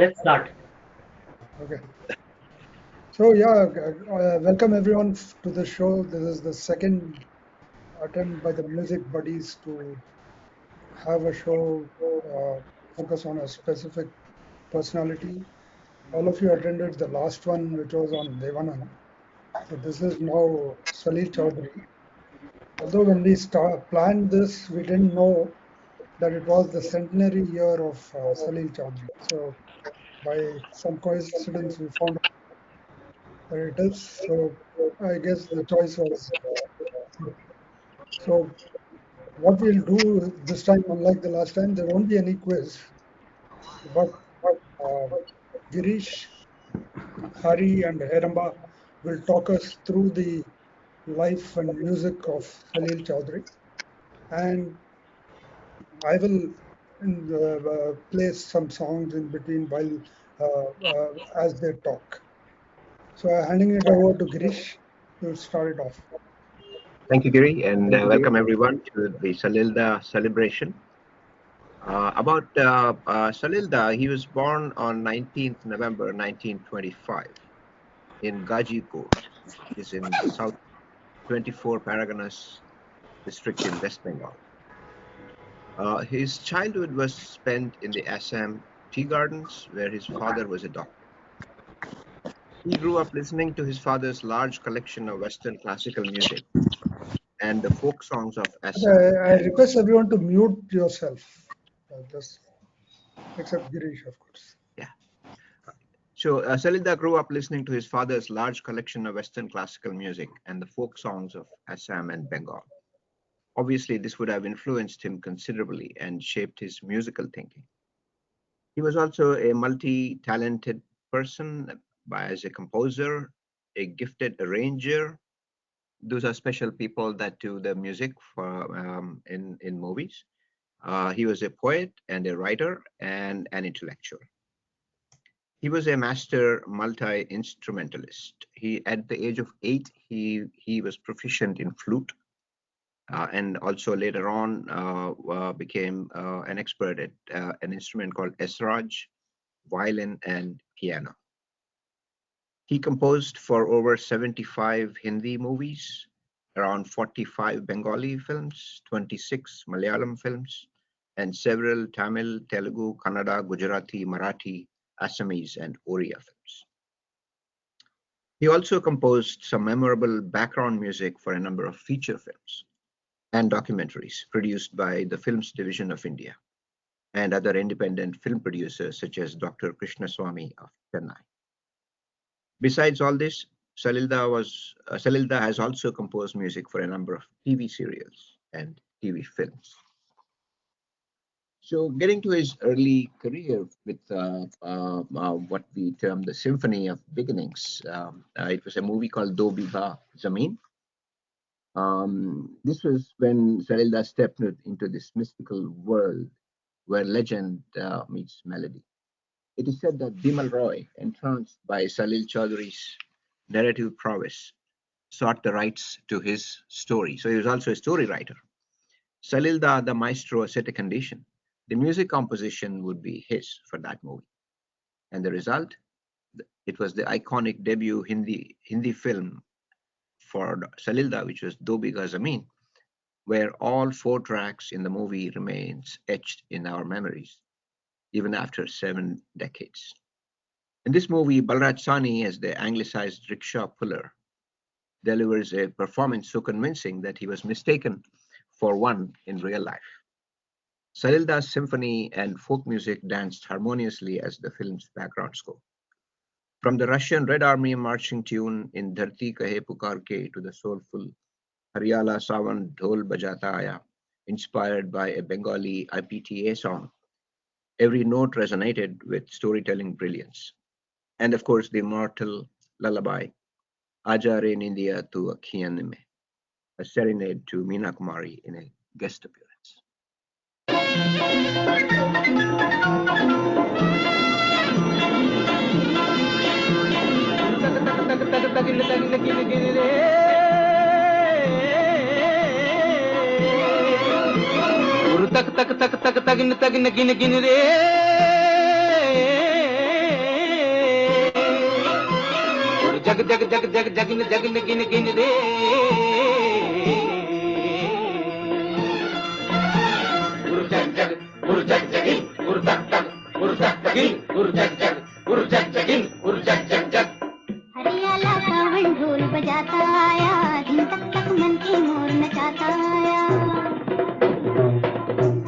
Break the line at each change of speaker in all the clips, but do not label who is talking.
Let's start.
Okay. So welcome everyone to the show. This is the second attempt by the Music Buddies to have a show focus on a specific personality. All of you attended the last one, which was on Devanand. So this is now Salil Chowdhury. Although when we planned this, we didn't know that it was the centenary year of Salil Chowdhury. So by some coincidence, we found out that it is. So I guess the choice was good. So what we'll do this time, unlike the last time, there won't be any quiz, but uh, Girish, Hari, and Heramba will talk us through the life and music of Salil Chaudhary, and I will place some songs in between while as they talk. So handing it over to Girish to start it off.
Thank you, Giri, and welcome everyone to the Salilda celebration. About Salilda, he was born on 19th November 1925 in Gajipur, which is in South 24 Paragonas district in West Bengal. His childhood was spent in the Assam tea gardens, where his father was a doctor. He grew up listening to his father's large collection of Western classical music and the folk songs of Assam.
I request everyone to mute yourself, just except Girish, of course.
Yeah. So Salilda grew up listening to his father's large collection of Western classical music and the folk songs of Assam and Bengal. Obviously, this would have influenced him considerably and shaped his musical thinking. He was also a multi-talented person as a composer, a gifted arranger. Those are special people that do the music for in movies. He was a poet and a writer and an intellectual. He was a master multi-instrumentalist. At the age of 8, he was proficient in flute, and also later on became an expert at an instrument called esraj, violin, and piano. He composed for over 75 Hindi movies, around 45 Bengali films, 26 Malayalam films, and several Tamil, Telugu, Kannada, Gujarati, Marathi, Assamese, and Oriya films. He also composed some memorable background music for a number of feature films and documentaries produced by the Films Division of India and other independent film producers such as Dr. Krishnaswamy of Chennai. Besides all this, Salilda has also composed music for a number of TV serials and TV films. So, getting to his early career with what we term the Symphony of Beginnings, it was a movie called Do Bigha Zameen. This was when Salilda stepped into this mystical world where legend meets melody. It is said that Bimal Roy, entranced by Salil Chaudhury's narrative prowess, sought the rights to his story. So he was also a story writer. Salilda, the maestro, set a condition. The music composition would be his for that movie. And the result, it was the iconic debut Hindi film for Salilda, which was Do Bigha Zameen, where all 4 tracks in the movie remains etched in our memories, even after 7 decades. In this movie, Balraj Sahni, as the anglicized rickshaw puller, delivers a performance so convincing that he was mistaken for one in real life. Salilda's symphony and folk music danced harmoniously as the film's background score. From the Russian Red Army marching tune in Dharti Kahe Pukar Ke to the soulful Haryala Sawan Dhol Bajata Aya, inspired by a Bengali IPTA song, every note resonated with storytelling brilliance. And of course, the immortal lullaby, Aja Re Nindiya Tu Akhiyan Me, a serenade to Meena Kumari in a guest appearance.
Tak tak tak tak tagin tagin gin gin re
जग जग जग जग जगिन जगिन गिन गिन रे गुरु जग जग गुरु जग जगिन गुरु जग जग गुरु जग जगिन गुरु जग जग गुरु जग जगिन गुरु जग जग जग
हरियाला सावन ढोल बजाता आया दिन तक तक मन के मोर नचाता आया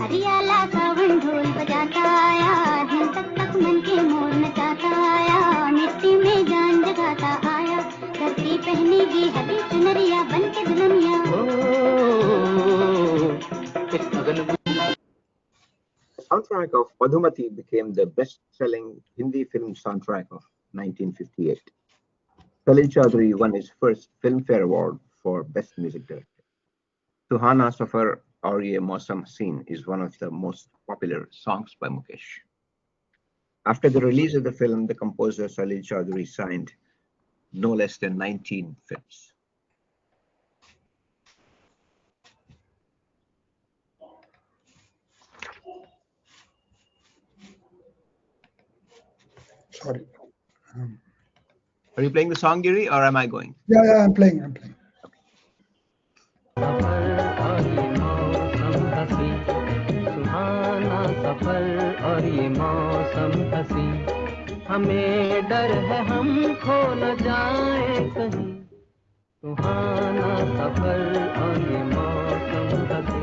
हरियाला सावन ढोल बजाता आया दिन तक तक मन के मोर नचाता आया मिट्टी में जान जगाता आया धरती पहनेगी हरी चुनरिया बन के Dulhania
The soundtrack of Madhumati became the best-selling Hindi film soundtrack of 1958. Salil Chaudhary won his first Filmfare Award for Best Music Director. Suhana Safar Aur Ye Mausam Haseen is one of the most popular songs by Mukesh. After the release of the film, the composer Salil Chaudhary signed no less than 19 films.
Sorry.
Are you playing the song, Giri, or am I going?
Yeah, I'm playing.
और ये मौसम हसी हमें डर है हम खो न जाए कहीं सुहाना सफर और ये मौसम हसी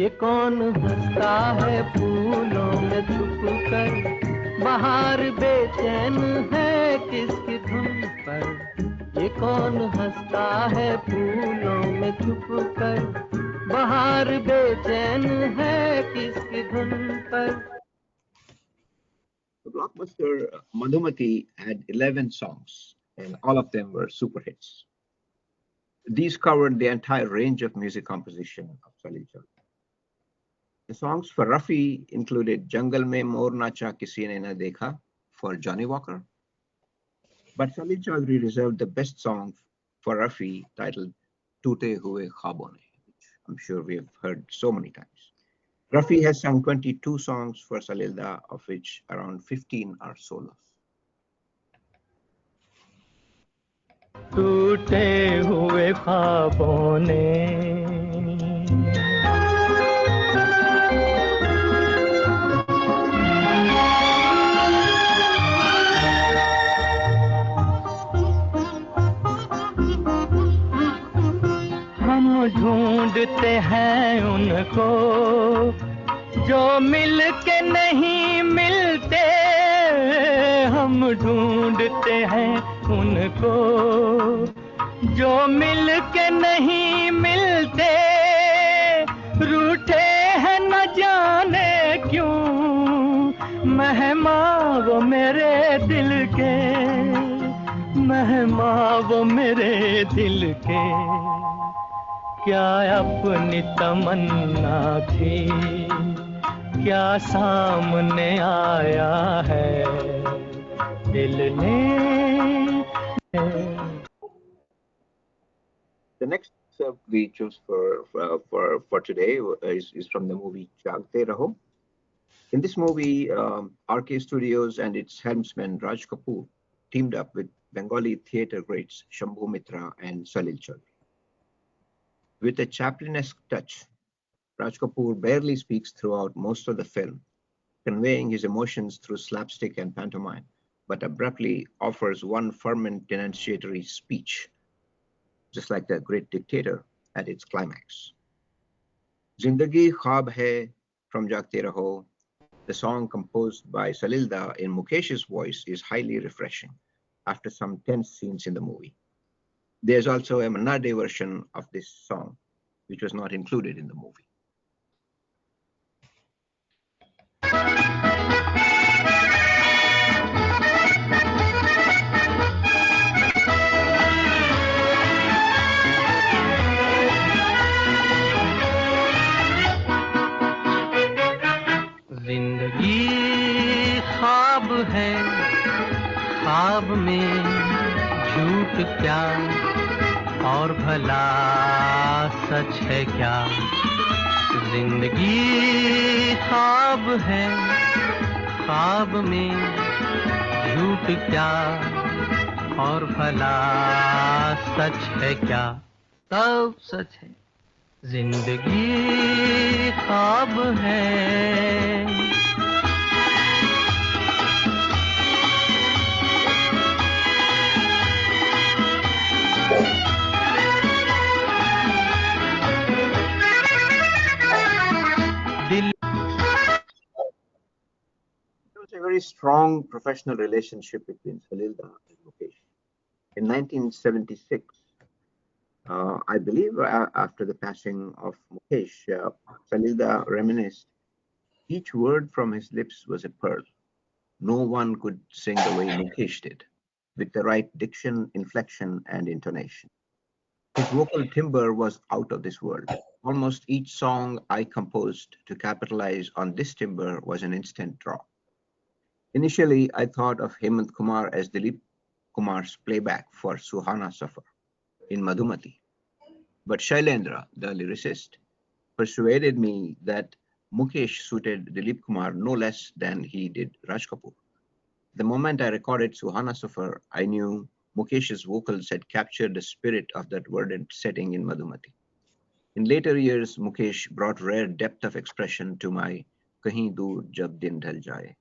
ये कौन हंसता है फूलों में छुप कर बाहर बेचैन है किसकी धुन पर ये कौन हंसता है फूलों में छुप कर बाहर बेचैन है किसकी धुन पर
The blockbuster Madhumati had 11 songs, and all of them were super hits. These covered the entire range of music composition of Salil Chaudhary. The songs for Rafi included Jungle Mein Mor Nacha Kisi Ne Na Dekha for Johnny Walker. But Salil Chaudhary reserved the best song for Rafi titled Toote Hue Khwabon Ne, which I'm sure we have heard so many times. Rafi has sung 22 songs for Salilda, of which around 15 are solos.
टूटे हुए ख्वाबों ने हम ढूंढते हैं उनको जो मिल के नहीं मिलते हम ढूंढते हैं उनको जो मिल के नहीं मिलते रूठे हैं न जाने क्यों मेहमान वो मेरे दिल के मेहमान वो मेरे दिल के क्या अपनी तमन्ना थी क्या सामने आया है दिल ने
The next we chose for today is from the movie Jagte Raho. In this movie, RK Studios and its helmsman Raj Kapoor teamed up with Bengali theatre greats Shambhu Mitra and Salil Chaudhary. With a Chaplin-esque touch, Raj Kapoor barely speaks throughout most of the film, conveying his emotions through slapstick and pantomime, but abruptly offers one fervent denunciatory speech, just like the great dictator at its climax. Zindagi Khwab Hai from Jagte Raho, the song composed by Salilda in Mukesh's voice, is highly refreshing after some tense scenes in the movie. There's also a Manna Day version of this song, which was not included in the movie.
जिंदगी ख्वाब है ख्वाब में
झूठ क्या और भला सच है क्या, जिंदगी ख्वाब है, ख्वाब में झूठ क्या और भला सच है क्या, सब सच है, जिंदगी ख्वाब है।
There was a very strong professional relationship between Salil and Mukesh. In 1976, I believe after the passing of Mukesh, Salil reminisced, each word from his lips was a pearl. No one could sing the way Mukesh did, with the right diction, inflection, and intonation. His vocal timbre was out of this world. Almost each song I composed to capitalize on this timbre was an instant draw. Initially, I thought of Hemant Kumar as Dilip Kumar's playback for Suhana Safar in Madhumati. But Shailendra, the lyricist, persuaded me that Mukesh suited Dilip Kumar no less than he did Raj Kapoor. The moment I recorded Suhana Safar, I knew Mukesh's vocals had captured the spirit of that verdant setting in Madhumati. In later years, Mukesh brought rare depth of expression to my Kahin Dur Jab Din Dhal Jaye.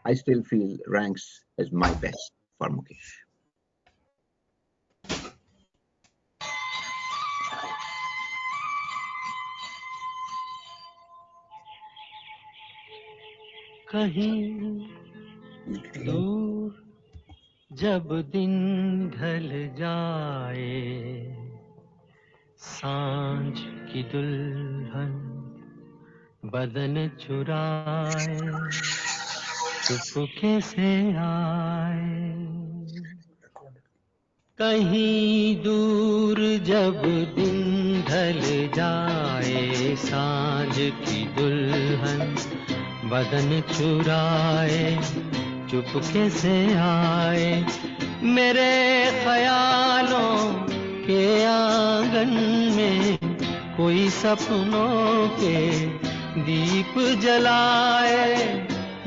I still feel ranks as my best for Mukesh.
कहीं दूर जब दिन ढल जाए, सांझ की दुल्हन बदन चुराए, चुपके से आए। कहीं दूर जब दिन ढल जाए, सांझ की दुल्हन बदन चुराए, चुपके से आए, मेरे ख्यालों के आंगन में कोई सपनों के दीप जलाए,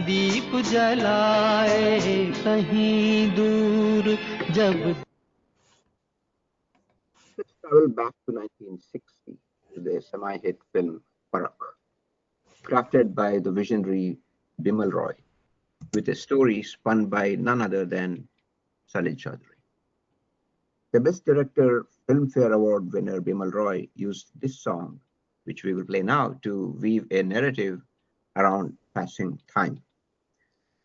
दीप जलाए, कहीं दूर जब।
Let's travel back to 1960 to the semi-hit film Parak, crafted by the visionary Bimal Roy, with a story spun by none other than Salil Chaudhary. The Best Director Filmfare Award winner Bimal Roy used this song, which we will play now, to weave a narrative around passing time.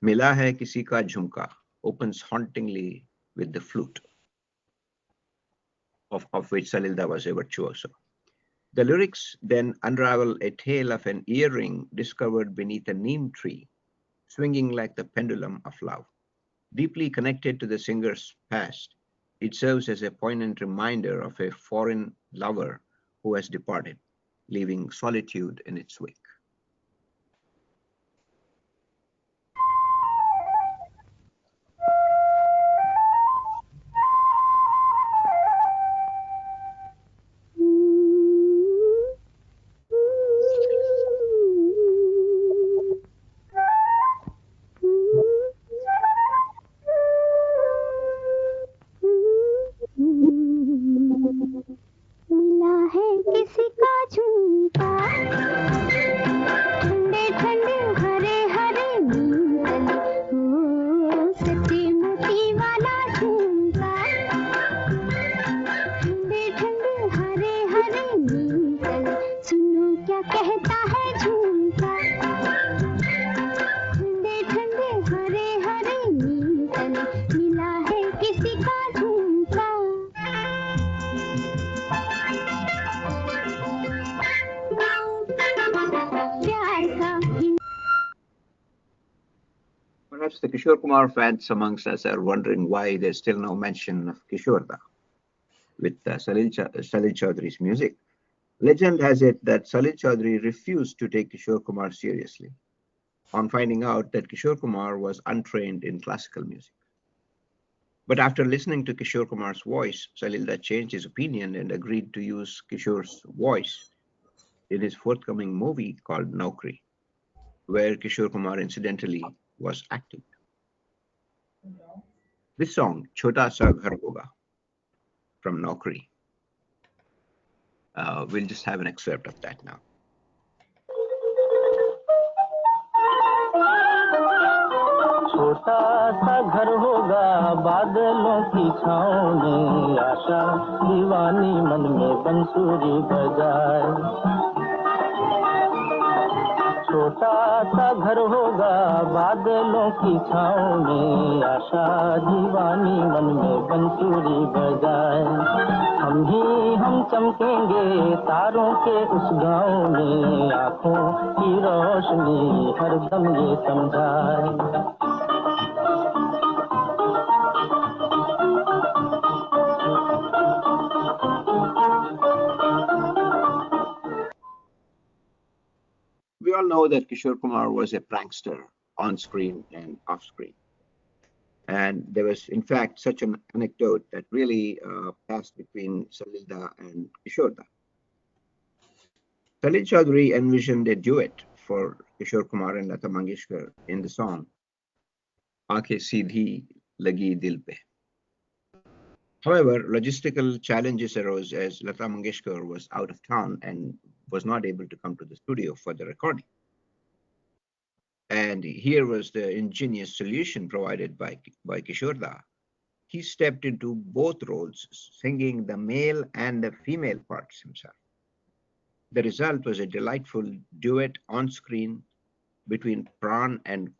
Mila Hai Kisi Ka Jhumka opens hauntingly with the flute, of which Salilda was a virtuoso. The lyrics then unravel a tale of an earring discovered beneath a neem tree, swinging like the pendulum of love. Deeply connected to the singer's past, it serves as a poignant reminder of a foreign lover who has departed, leaving solitude in its wake.
मिला है किसी का झुमका, ठंडे ठंडे हरे हरे नीम तले, ओ सच्ची मोती वाला झुमका, ठंडे ठंडे हरे हरे नीम तले, सुनो क्या कहता है झुमका, ठंडे ठंडे हरे हरे नीम तले, मिला है किसी का झुमका।
Perhaps the Kishore Kumar fans amongst us are wondering why there's still no mention of Kishorda with Salil Chaudhary's music. Legend has it that Salil Chaudhary refused to take Kishore Kumar seriously on finding out that Kishore Kumar was untrained in classical music. But after listening to Kishore Kumar's voice, Salilda changed his opinion and agreed to use Kishore's voice in his forthcoming movie called Naukri, where Kishore Kumar incidentally was acting. This song, Chota Sa Ghar Hoga, from Naukri, we'll just have an excerpt of that now.
छोटा सा घर होगा बादलों की छाँव में, आशा दीवानी मन में बंसुरी बजाए। छोटा सा घर होगा बादलों की छाँव में, आशा दीवानी मन में बंसुरी बजाए। हम चमकेंगे तारों के उस गाँव में, आँखों की रोशनी हरदम ये समझाए।
We all know that Kishore Kumar was a prankster on screen and off screen. And there was, in fact, such an anecdote that really passed between Salilda and Kishorda. Salil Chaudhary envisioned a duet for Kishore Kumar and Lata Mangeshkar in the song Aankhein Seedhi Lagi Dil Pe. However, logistical challenges arose as Lata Mangeshkar was out of town and was not able to come to the studio for the recording. And here was the ingenious solution provided by Kishorda. He stepped into both roles, singing the male and the female parts himself. The result was a delightful duet on screen between Pran and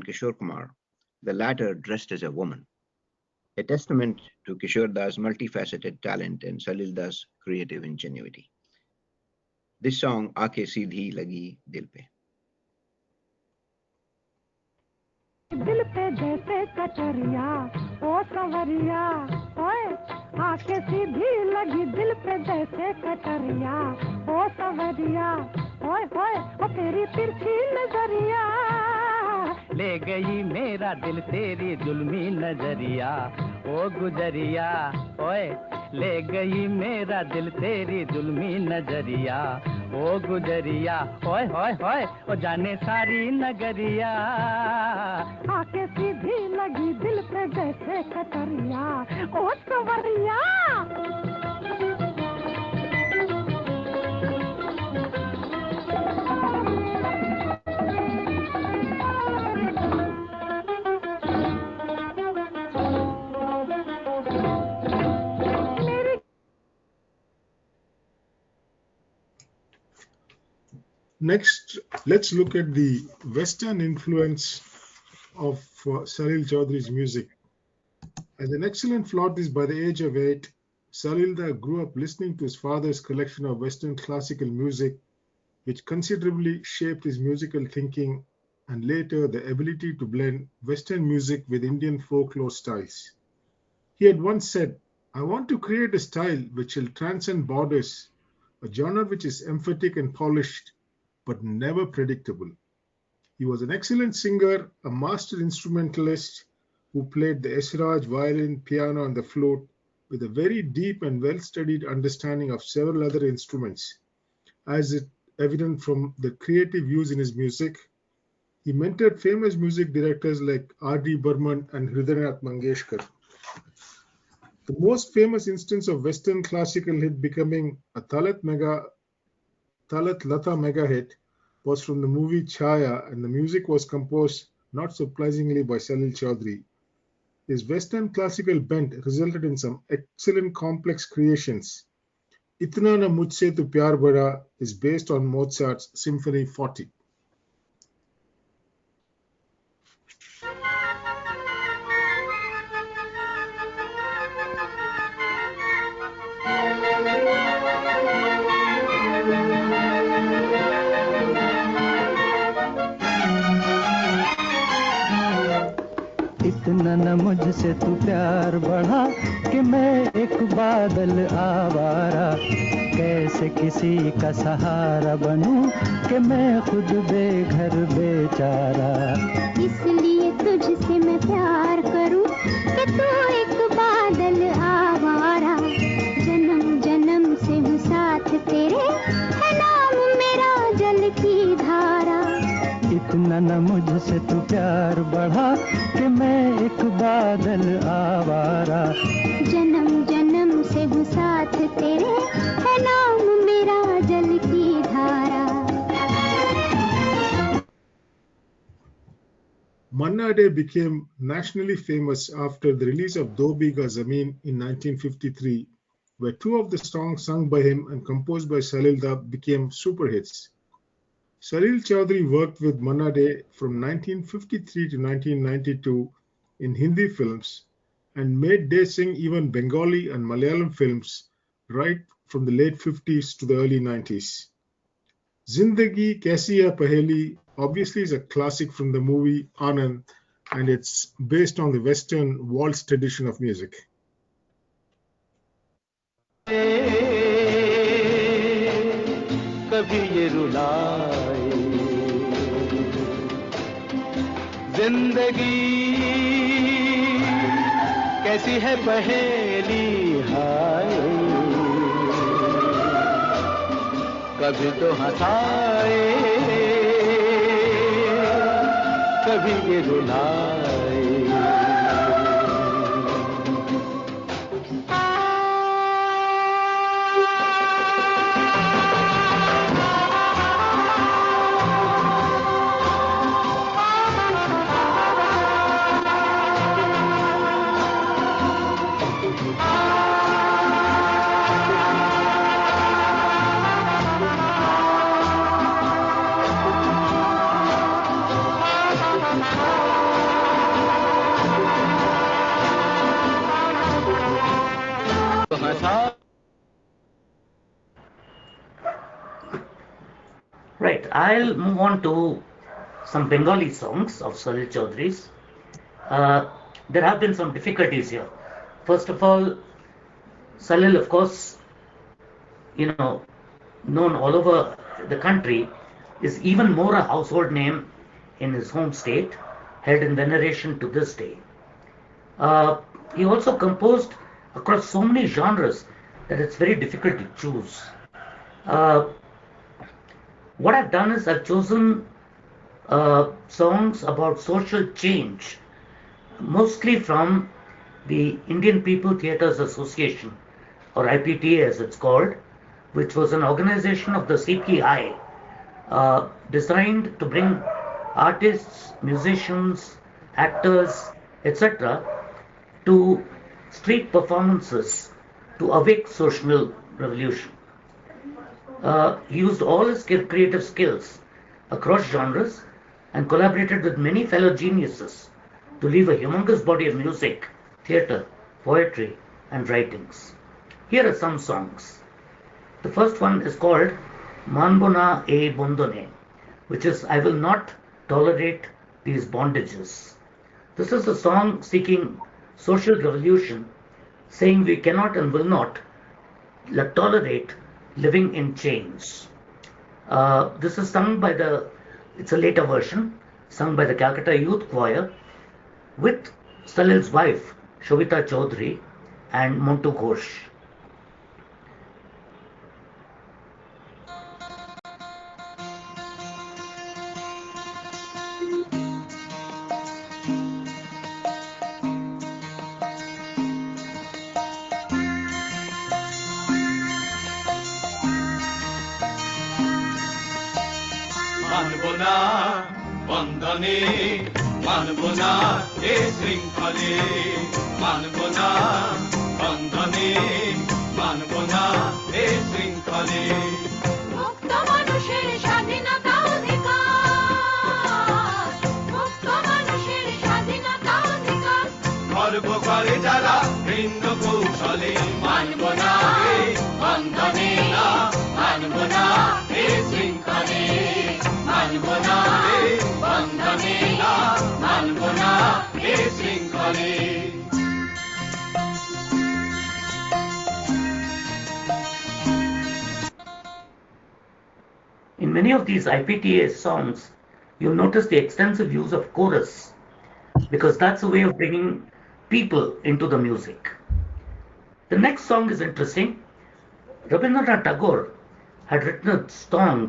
Kishore Kumar, the latter dressed as a woman, a testament to Kishorda's multifaceted talent and Salilda's creative ingenuity. This song, Aankhein Seedhi Lagi Dil Pe.
दिल पे जैसे कचरिया ओ सवरिया ओए आंखें सीधी लगी दिल पे जैसे कचरिया ओ सवरिया ओए ओए ओ तेरी तिरछी नजरिया ले गई मेरा दिल तेरी जुल्मी नजरिया ओ गुजरिया ओए ले गई मेरा दिल तेरी जुल्मी नजरिया ओ गुजरिया ओए होए होए ओ जाने सारी नगरिया आके सीधी लगी दिल पे जैसे कतरिया ओ सवरिया
Next, let's look at the Western influence of Salil Chaudhury's music. As an excellent flautist by the age of 8, Salilda grew up listening to his father's collection of Western classical music, which considerably shaped his musical thinking and later the ability to blend Western music with Indian folklore styles. He had once said, "I want to create a style which will transcend borders, a genre which is emphatic and polished, but never predictable." He was an excellent singer, a master instrumentalist who played the esraj, violin, piano, and the flute with a very deep and well-studied understanding of several other instruments, as is evident from the creative views in his music. He mentored famous music directors like R.D. Burman and Hridayanath Mangeshkar. The most famous instance of Western classical hit becoming a Talat Lata mega hit was from the movie Chaya, and the music was composed, not surprisingly, by Salil Chaudhary. His Western classical bent resulted in some excellent complex creations. Itna Na Mujhse Tu Pyar Bada is based on Mozart's Symphony 40.
इतना न मुझसे तू प्यार बढ़ा कि मैं एक बादल आवारा कैसे किसी का सहारा बनूं कि मैं खुद बेघर बेचारा
इसलिए तुझसे मैं प्यार करूं कि तू एक
इतना न मुझसे तू प्यार बढ़ा कि मैं एक बादल आवारा।
जन्म जन्म से हूँ साथ तेरे, है नाम मेरा जल की धारा।
Manna Day became nationally famous after the release of Do Biga Zameen in 1953, where two of the songs sung by him and composed by Salil became super hits. Salil Chowdhury worked with Manna Day from 1953 to 1992 in Hindi films and made Day sing even Bengali and Malayalam films right from the late 50s to the early 90s. Zindagi Kaisi Hai Paheli obviously is a classic from the movie Anand, and it's based on the Western waltz tradition of music.
कभी ये रुलाए जिंदगी कैसी है पहेली हाय, कभी तो हंसाए कभी ये रुलाए।
Right, I'll move on to some Bengali songs of Salil Chaudhary's. There have been some difficulties here. First of all, Salil, of course, known all over the country, is even more a household name in his home state, held in veneration to this day. He also composed across so many genres that it's very difficult to choose. What I've done is I've chosen songs about social change, mostly from the Indian People Theatres Association, or IPTA as it's called, which was an organization of the CPI designed to bring artists, musicians, actors, etc. to street performances to awake social revolution. He used all his creative skills across genres and collaborated with many fellow geniuses to leave a humongous body of music, theatre, poetry, and writings. Here are some songs. The first one is called Manbona e Bondone, which is I will not tolerate these bondages. This is a song seeking social revolution, saying we cannot and will not tolerate living in chains. This is sung by it's a later version, sung by the Calcutta Youth Choir with Salil's wife, Shobita Chaudhary, and Montu Ghosh.
মানবনা বন্ধনে মানবনা এ শৃঙ্খলে মানবনা বন্ধনে মানবনা এ শৃঙ্খলে মুক্ত মানুষের স্বাধীনতা অধিকার মুক্ত মানুষের স্বাধীনতা অধিকার গর্ব করে যারা ভিন্ন কৌশলে মানবনা এ বন্ধনে মানবনা এ শৃঙ্খলে মানবনা এ বন্ধনে মানবনা এ শৃঙ্খলে।
In many of these IPTA songs, you'll notice the extensive use of chorus, because that's a way of bringing people into the music. The next song is interesting. Rabindranath Tagore had written a song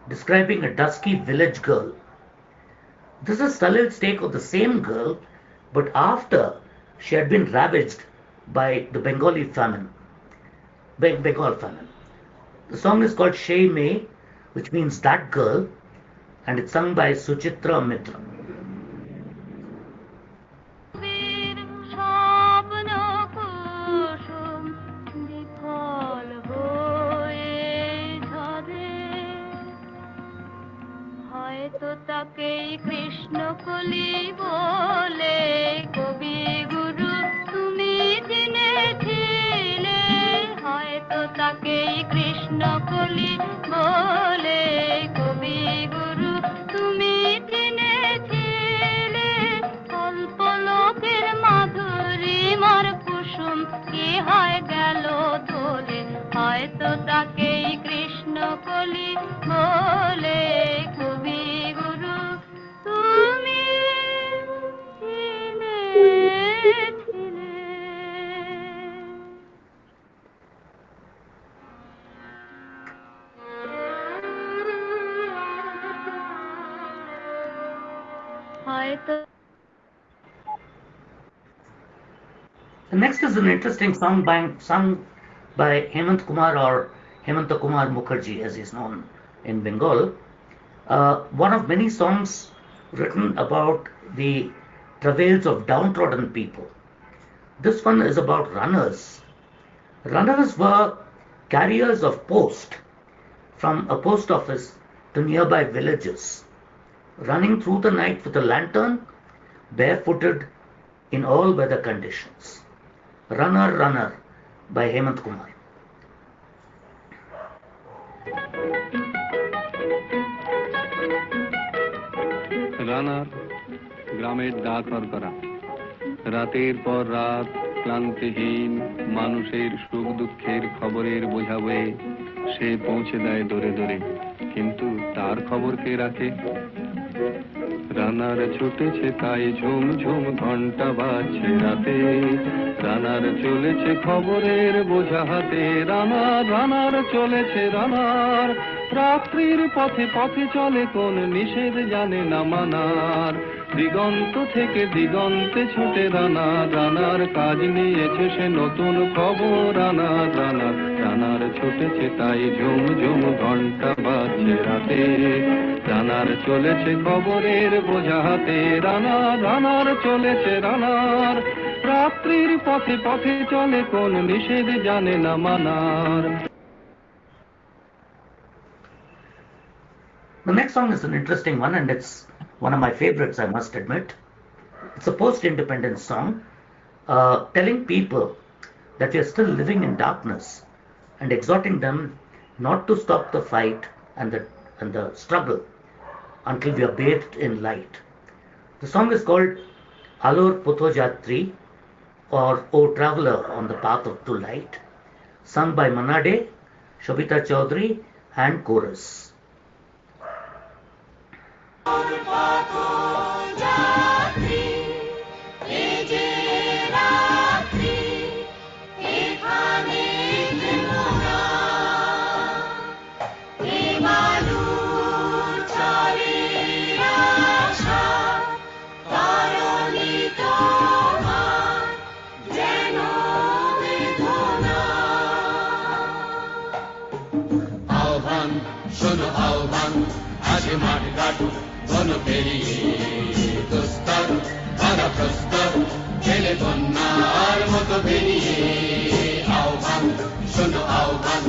describing a dusky village girl. This is Salil's take of the same girl, but after she had been ravaged by the Bengal famine. The song is called Shei May, which means that girl, and it's sung by Suchitra Mitra.
হয়তো তাকেই কৃষ্ণ কলি বলে কবি গুরু তুমি চিনেছিলে হয়তো তাকেই কৃষ্ণ কলি বলে কবি গুরু তুমি চিনেছিলে অল্প লোকের মাধুরীমার কুসুম কি হয় গেল তোলে হয়তো তাকেই কৃষ্ণ কলি বলে কবি গুরু তুমি চিনেছিলে হয়তো
The next is an interesting song sung by Hemant Kumar or Hemanta Kumar Mukherjee, as he's known in Bengal. One of many songs written about the travails of downtrodden people. This one is about runners. Runners were carriers of post from a post office to nearby villages, running through the night with a lantern, barefooted in all weather conditions. Runner, Runner by Hemant Kumar.
রানার গ্রামের ডাকর করা রাতের পর রাত ক্লান্তিহীন মানুষের সুখ দুঃখের খবরের বোঝা বয়ে সে পৌঁছে দেয় দূরে দূরে কিন্তু তার খবর কে রাখে রানার ছুটেছে তাই ঝুম ঝুম ঘন্টা বাজছে রাতে রানার চলেছে খবরের বোঝা হাতে রানার রানার চলেছে রানার রাত্রির পথে পথে চলে কোন নিষেধ জানে না মানার দিগন্ত থেকে দিগন্তে ছুটে রানার রানার কাজ নিয়েছে সে নতুন খবর রানার রানার রানার ছুটেছে তাই ঝুম ঝুম ঘন্টা বাজছে রাতে রানার চলেছে খবরের বোঝা হাতে রানার রানার চলেছে রানার রাত্রির পথে পথে চলে কোন নিষেধ জানে না মানার
The next song is an interesting one, and it's one of my favorites, I must admit. It's a post-independence song telling people that we are still living in darkness and exhorting them not to stop the fight and the struggle until we are bathed in light. The song is called Alor Puthojatri, or O Traveler on the Path to Light, sung by Manade, Salil Chowdhury, and chorus.
শোনো আহ্বান আসে মাঠ ঘাট বন পেরিয়ে দুস্তর বাধা প্রস্তর ছেলে বন্যার মতো বেরিয়ে আহ্বান শোনো আহ্বান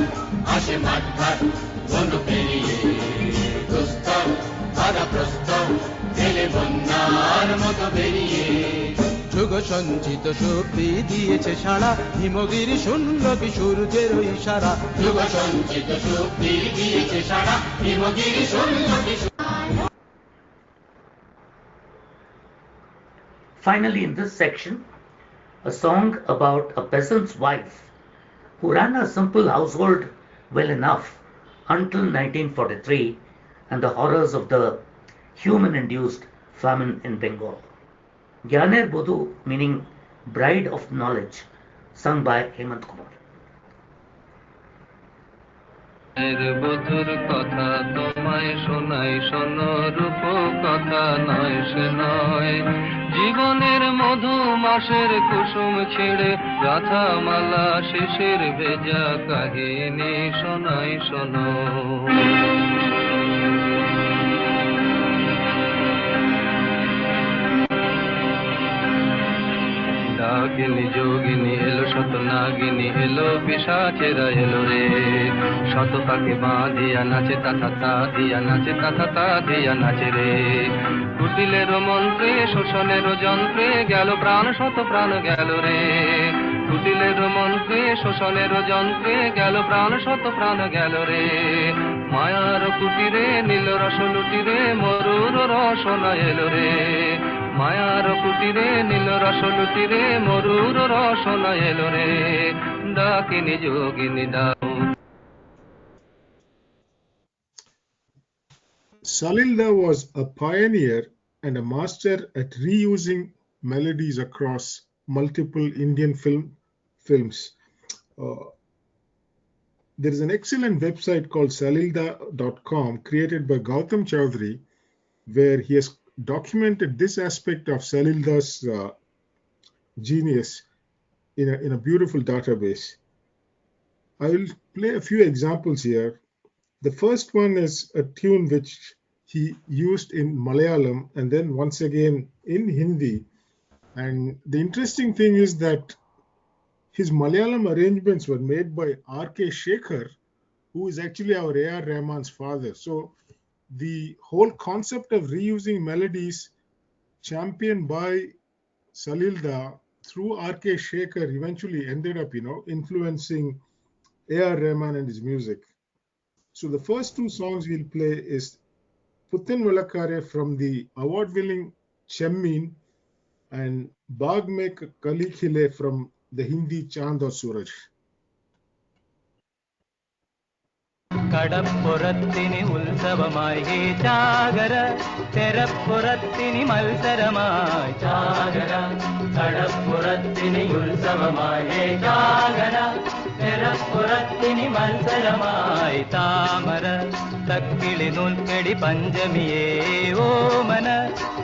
আসে মাঠ ঘাট বন পেরিয়ে দুস্তর বাধা প্রস্তর ছেলে বন্যার মতো বেরিয়ে যুগ সঞ্চিত শক্তি দিয়েছে সারা হিমগিরি শূন্য কি সূর্যের ইশারা যুগ সঞ্চিত শক্তি দিয়েছে সারা হিমগিরি শূন্য কি
Finally, in this section, a song about a peasant's wife who ran a simple household well enough until 1943 and the horrors of the human-induced famine in Bengal. Gyaner Bodhu, meaning bride of knowledge, sung by Hemant Kumar.
এর বধুর কথা তোমায় শোনাই, শোনো রূপ কথা নয় সে নয়। জীবনের মধু মাসের কুসুম ছেড়ে গাথা মালা শিশির ভেজা কাহিনী শোনাই, শোনো। ডাকিনী যোগিনী এলো, শত নাগিনী এলো, পিশাচেরা এলো রে। শত পাকে বাঁধিয়া নাচে তাথা তা দিয়া নাচে তাথা তা দিয়া নাচে রে। কুটিলের মন্ত্রে শোষণের যন্ত্রে গেল প্রাণ, শত প্রাণ গেল রে। কুটিলের মন্ত্রে শোষণের যন্ত্রে গেল প্রাণ, শত প্রাণ গেল রে। মায়ার কুটিরে নীল রস লুটিরে মরুর রসনা এলো রে। মায়ার কুটিরে নীল রস লুটিরে মরুর রসনা এলো রে। ডাকিনী যোগিনী দাও।
Salilda was a pioneer and a master at reusing melodies across multiple Indian films. There is an excellent website called salilda.com created by Gautam Chowdhury, where he has documented this aspect of Salilda's genius in a beautiful database. I will play a few examples here. The first one is a tune which he used in Malayalam and then once again in Hindi. And the interesting thing is that his Malayalam arrangements were made by R.K. Shekhar, who is actually our A.R. Rahman's father. So the whole concept of reusing melodies championed by Salilda through R.K. Shekhar eventually ended up, influencing A.R. Rahman and his music. So the first two songs we'll play is Puthan Valakare from the award-winning Chemmin and Baag Mein Kali Khile from the Hindi Chand aur Suraj.
കടപ്പുറത്തിനി ഉത്സവമായി ഹേ ചാകര, തെരപ്പുറത്തിനി മത്സരമായി ചാകര. കടപ്പുറത്തിനി ഉത്സവമായി ഹേ ചാകര, തെരപ്പുറത്തിനി മത്സരമായി താമര. തക്കിളി നൂൽക്കടി പഞ്ചമിയേ ഓമന,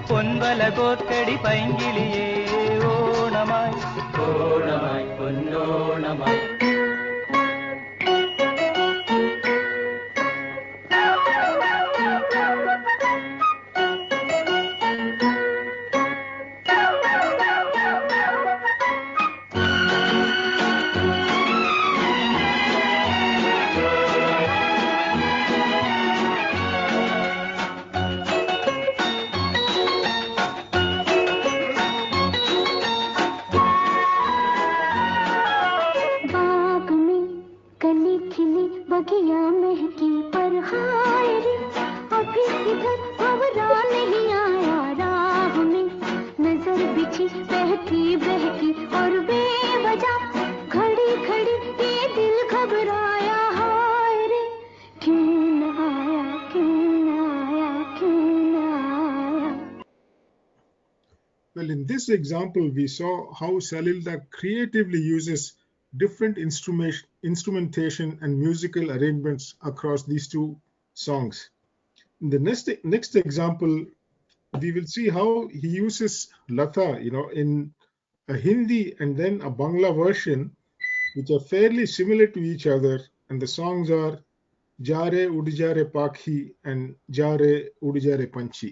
പൊൻവല കോർക്കടി പൈങ്കിളിയേ ഓണമായി ഓണമായി പൊന്നോണമായി.
Well, in this example, we saw how Salilda creatively uses different instrumentation and musical arrangements across these two songs. In the next example, we will see how he uses Latha, in a Hindi and then a Bangla version, which are fairly similar to each other. And the songs are Jare Udijare Pakhi and Jare Udijare Panchi.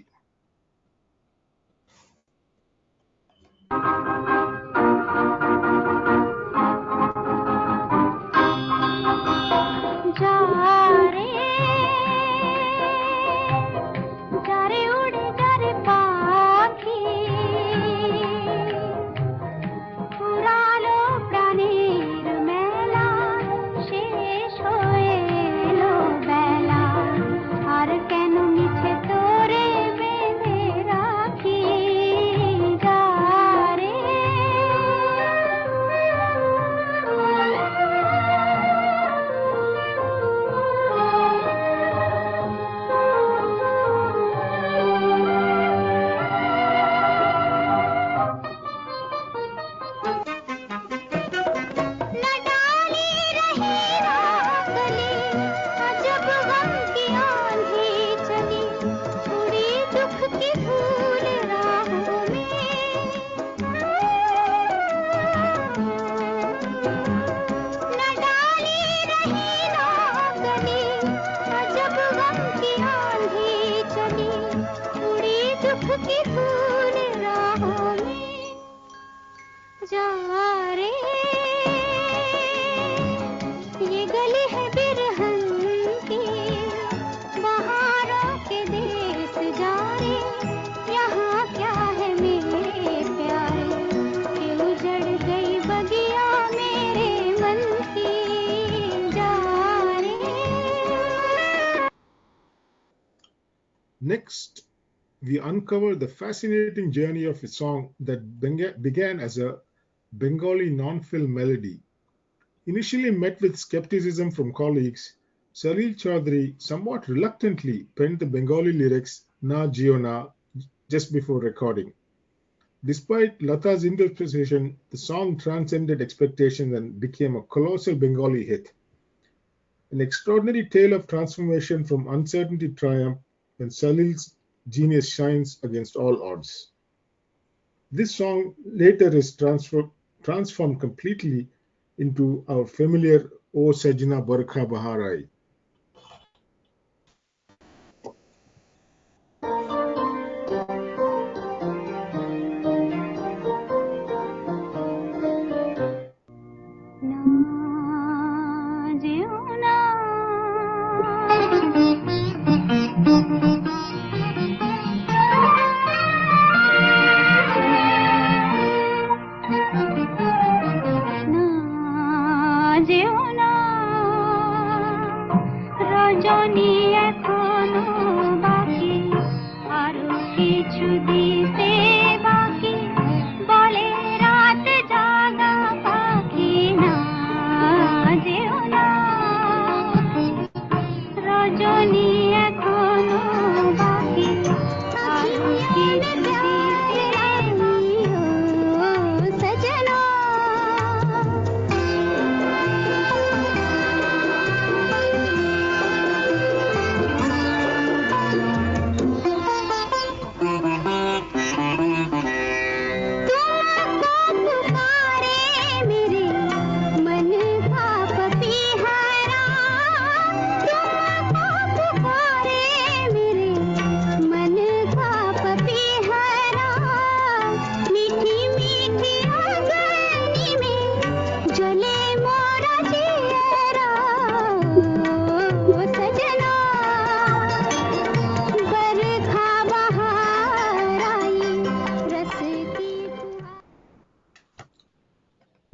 আর কেন মিছে তোরে जा रे ये गली है बिरहन की, बहारों के देश जा रे, यहाँ क्या है मेरे प्यारे, कि उजड़ गई बगिया मेरे मन की, जा रे।
Next, we uncover the fascinating journey of a song that began as a Bengali non-film melody. Initially met with skepticism from colleagues, Salil Chaudhary somewhat reluctantly penned the Bengali lyrics Na Jio Na just before recording. Despite Lata's interpretation, the song transcended expectations and became a colossal Bengali hit. An extraordinary tale of transformation from uncertainty to triumph when Salil's genius shines against all odds. This song later is transformed completely into our familiar O Sajna Barkha Baharai.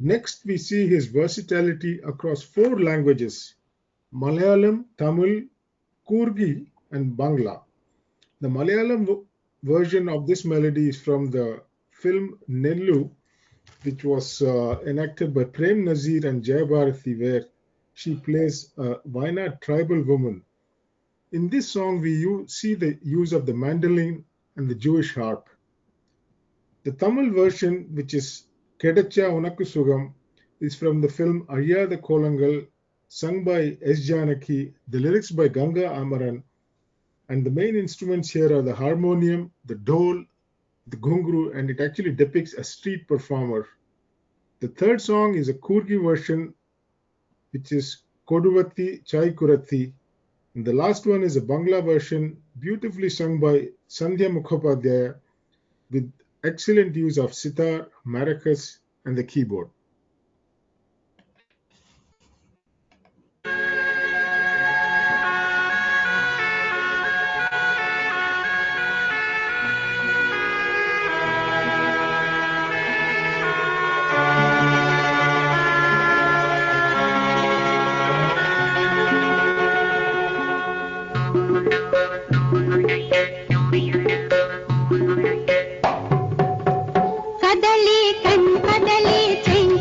Next, we see his versatility across 4 languages: Malayalam, Tamil, Kurgi, and Bangla. The Malayalam version of this melody is from the film Nellu, which was enacted by Prem Nazir and Jayabharathi, where she plays a Wayanad tribal woman. In this song, we see the use of the mandolin and the Jewish harp. The Tamil version, which is Kedacha Unakku Sugam, is from the film Ariyada Kolangal, sung by S. Janaki, the lyrics by Ganga Amaran, and the main instruments here are the harmonium, the dole, the gungru, and it actually depicts a street performer. The third song is a Kurgi version, which is Koduvati Chai Kurati, and the last one is a Bangla version, beautifully sung by Sandhya Mukhopadhyaya, with excellent use of sitar, maracas, and the keyboard.
Kadali kan kadali ching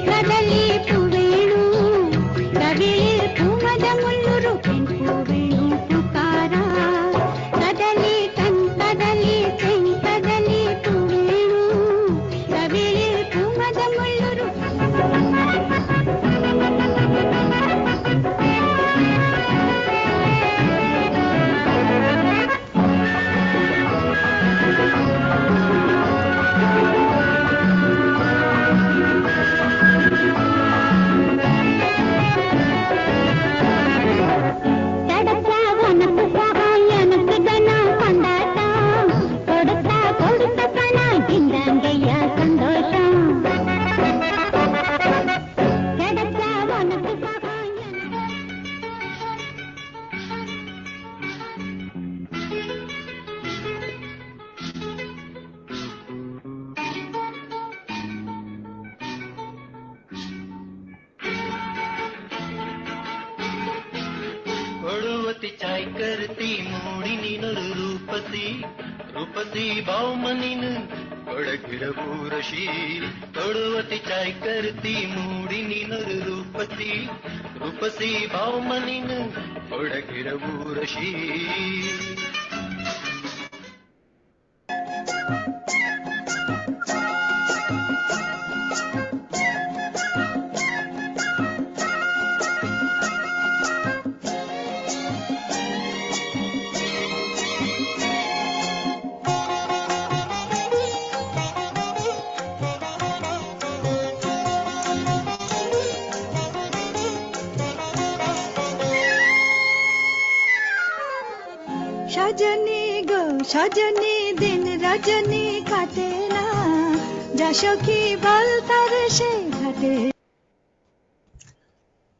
ಕೊಡುವತಿ ಚಾಯ್ ಕರ್ತಿ ಮೂಡಿ ನೀನೊರು ರೂಪಸಿ ರೂಪಸಿ ಬಾವಮನಿನು ಕೊಡಗಿರಬೂರಶಿ ಕೊಡುವತಿ ಚಾಯ್ ಕರ್ತಿ ಮೂಡಿ ನೀನೊರು ರೂಪಸಿ ರೂಪಸಿ ಬಾವಮನಿನು ಕೊಡಗಿರಬೂರಶಿ
সজনী দিন রজনী কাটে না যা সখী বল তার সে ঘাটে.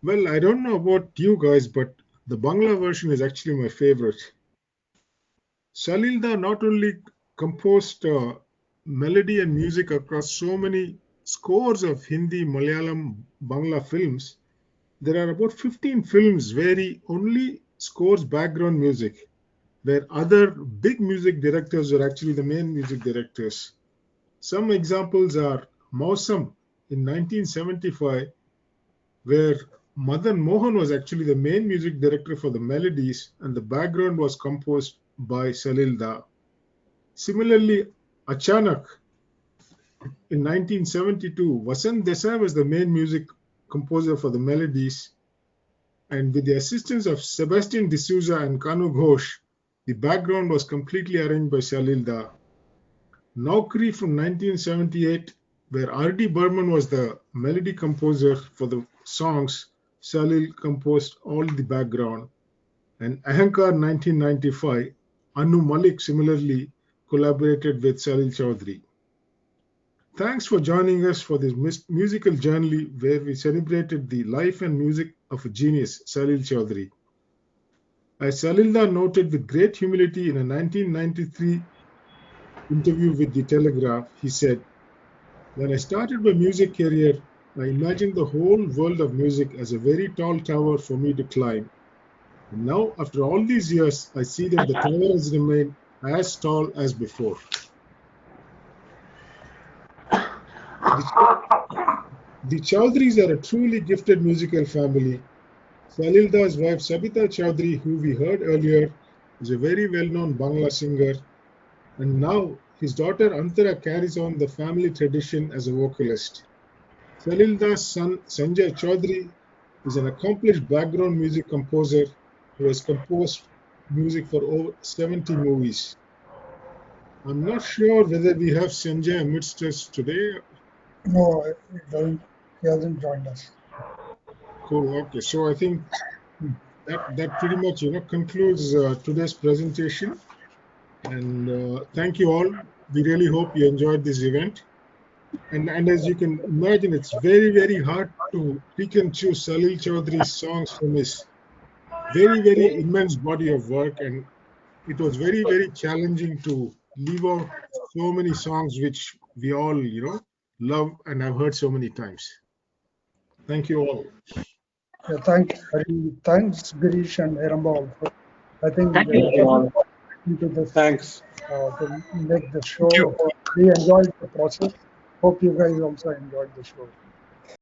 Well, I don't know about you guys, but the Bangla version is actually my favorite. Salil Da not only composed melody and music across so many scores of Hindi, Malayalam, Bangla films. There are about 15 films where he only scores background music, where other big music directors are actually the main music directors. Some examples are Mausam in 1975, where Madan Mohan was actually the main music director for the melodies and the background was composed by Salil Da. Similarly, Achanak in 1972, Vasant Desai was the main music composer for the melodies, and with the assistance of Sebastian D'Souza and Kanu Ghosh, the background was completely arranged by Salil Da. Naukri from 1978, where R.D. Burman was the melody composer for the songs, Salil composed all the background. And Ahankar 1995, Anu Malik similarly collaborated with Salil Chaudhary. Thanks for joining us for this musical journey where we celebrated the life and music of a genius, Salil Chaudhary. As Salil Da noted with great humility in a 1993 interview with The Telegraph, he said, "When I started my music career, I imagined the whole world of music as a very tall tower for me to climb. And now, after all these years, I see that the tower has remained as tall as before." The Chaudharys are a truly gifted musical family. Salil Da's wife Sabita Chaudhary, who we heard earlier, is a very well-known Bangla singer, and now his daughter Antara carries on the family tradition as a vocalist. Salil Da's son Sanjay Chaudhary is an accomplished background music composer who has composed music for over 70 movies. I'm not sure whether we have Sanjay amidst us today.
No, he hasn't joined us.
Cool. Okay, so I think that pretty much concludes today's presentation. And thank you all. We really hope you enjoyed this event. And as you can imagine, it's very, very hard to pick and choose Salil Chaudhary's songs from his very, very immense body of work. And it was very, very challenging to leave out so many songs which we all, love and have heard so many times. Thank you all.
Yeah, thanks Girish and Heramba also. I think
Thank you all.
into this
Thanks.
to make the show. We enjoyed the process. Hope you guys also enjoyed the show.